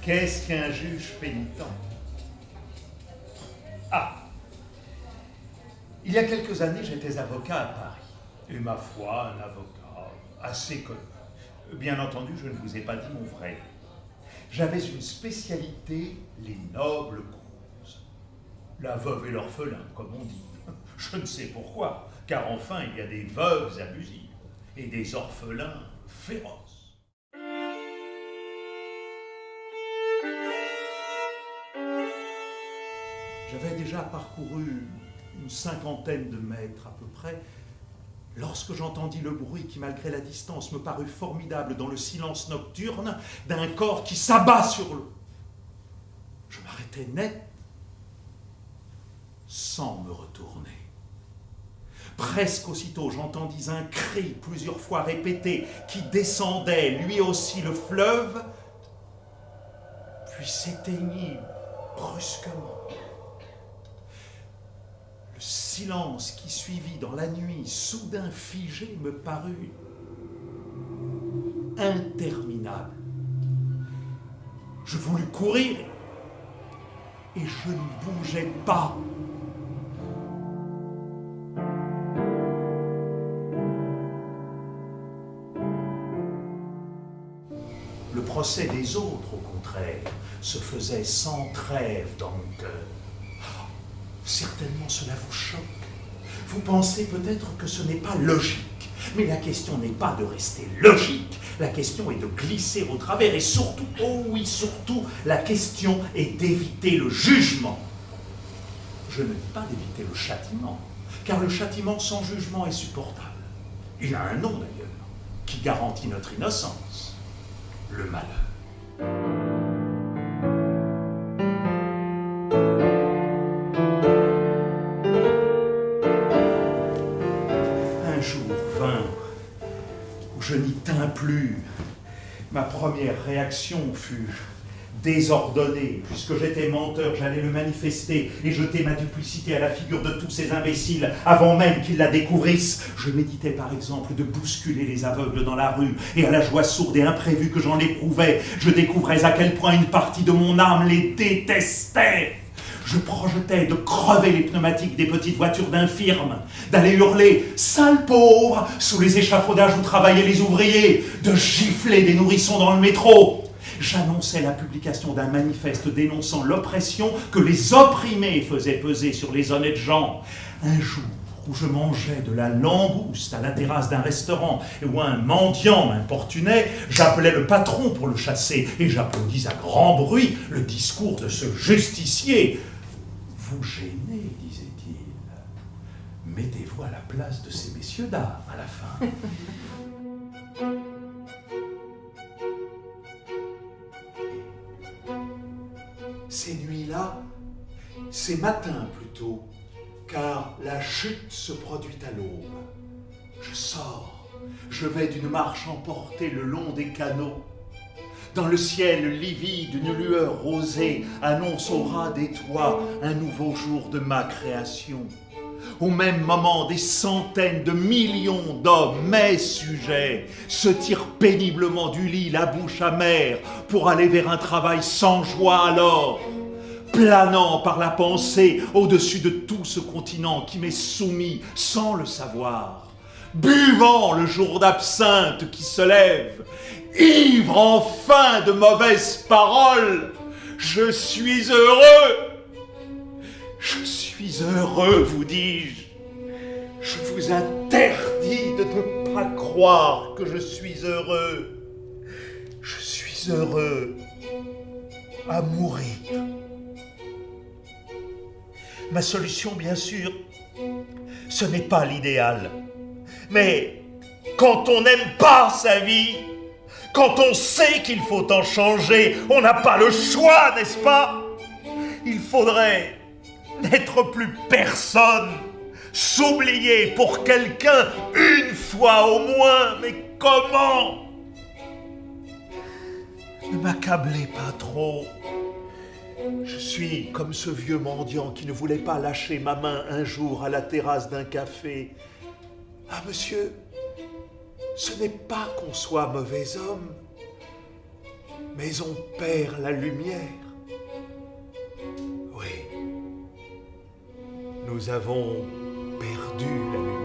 Qu'est-ce qu'un juge pénitent? Ah! Il y a quelques années, j'étais avocat à Paris. Et ma foi, un avocat assez connu. Bien entendu, je ne vous ai pas dit mon vrai nom. J'avais une spécialité, les nobles causes. La veuve et l'orphelin, comme on dit. Je ne sais pourquoi, car enfin, il y a des veuves abusives et des orphelins féroces. J'avais déjà parcouru une cinquantaine de mètres à peu près, lorsque j'entendis le bruit qui, malgré la distance, me parut formidable dans le silence nocturne d'un corps qui s'abat sur l'eau. Je m'arrêtai net, sans me retourner. Presque aussitôt, j'entendis un cri plusieurs fois répété qui descendait, lui aussi, le fleuve, puis s'éteignit brusquement. Le silence qui suivit dans la nuit, soudain figé, me parut interminable. Je voulus courir et je ne bougeais pas. Le procès des autres, au contraire, se faisait sans trêve dans mon cœur. Certainement cela vous choque. Vous pensez peut-être que ce n'est pas logique. Mais la question n'est pas de rester logique. La question est de glisser au travers. Et surtout, oh oui, surtout, la question est d'éviter le jugement. Je ne dis pas d'éviter le châtiment, car le châtiment sans jugement est supportable. Il a un nom d'ailleurs, qui garantit notre innocence. Le malheur. Un jour vint où je n'y tins plus. Ma première réaction fut désordonnée. Puisque j'étais menteur, j'allais le manifester et jeter ma duplicité à la figure de tous ces imbéciles avant même qu'ils la découvrissent. Je méditais par exemple de bousculer les aveugles dans la rue, et à la joie sourde et imprévue que j'en éprouvais, je découvrais à quel point une partie de mon âme les détestait. Je projetais de crever les pneumatiques des petites voitures d'infirmes, d'aller hurler « sale pauvre » sous les échafaudages où travaillaient les ouvriers, de gifler des nourrissons dans le métro. J'annonçais la publication d'un manifeste dénonçant l'oppression que les opprimés faisaient peser sur les honnêtes gens. Un jour où je mangeais de la langouste à la terrasse d'un restaurant et où un mendiant m'importunait, j'appelais le patron pour le chasser et j'applaudis à grand bruit le discours de ce justicier. « Vous gênez, disait-il. Mettez-vous à la place de ces messieurs dames à la fin. » Ces nuits-là, ces matins plutôt, car la chute se produit à l'aube. Je sors, je vais d'une marche emportée le long des canaux. Dans le ciel livide, une lueur rosée annonce au ras des toits un nouveau jour de ma création. Au même moment, des centaines de millions d'hommes, mes sujets, se tirent péniblement du lit, la bouche amère, pour aller vers un travail sans joie alors, planant par la pensée au-dessus de tout ce continent qui m'est soumis sans le savoir, buvant le jour d'absinthe qui se lève, ivre enfin de mauvaises paroles. Je suis heureux. Je suis heureux, vous dis-je. Je vous interdis de ne pas croire que je suis heureux. Je suis heureux à mourir. Ma solution, bien sûr, ce n'est pas l'idéal. Mais quand on n'aime pas sa vie, quand on sait qu'il faut en changer, on n'a pas le choix, n'est-ce pas? Il faudrait n'être plus personne, s'oublier pour quelqu'un une fois au moins. Mais comment? Ne m'accablez pas trop. Je suis comme ce vieux mendiant qui ne voulait pas lâcher ma main un jour à la terrasse d'un café. Ah, monsieur, ce n'est pas qu'on soit mauvais homme, mais on perd la lumière. Oui, nous avons perdu la lumière.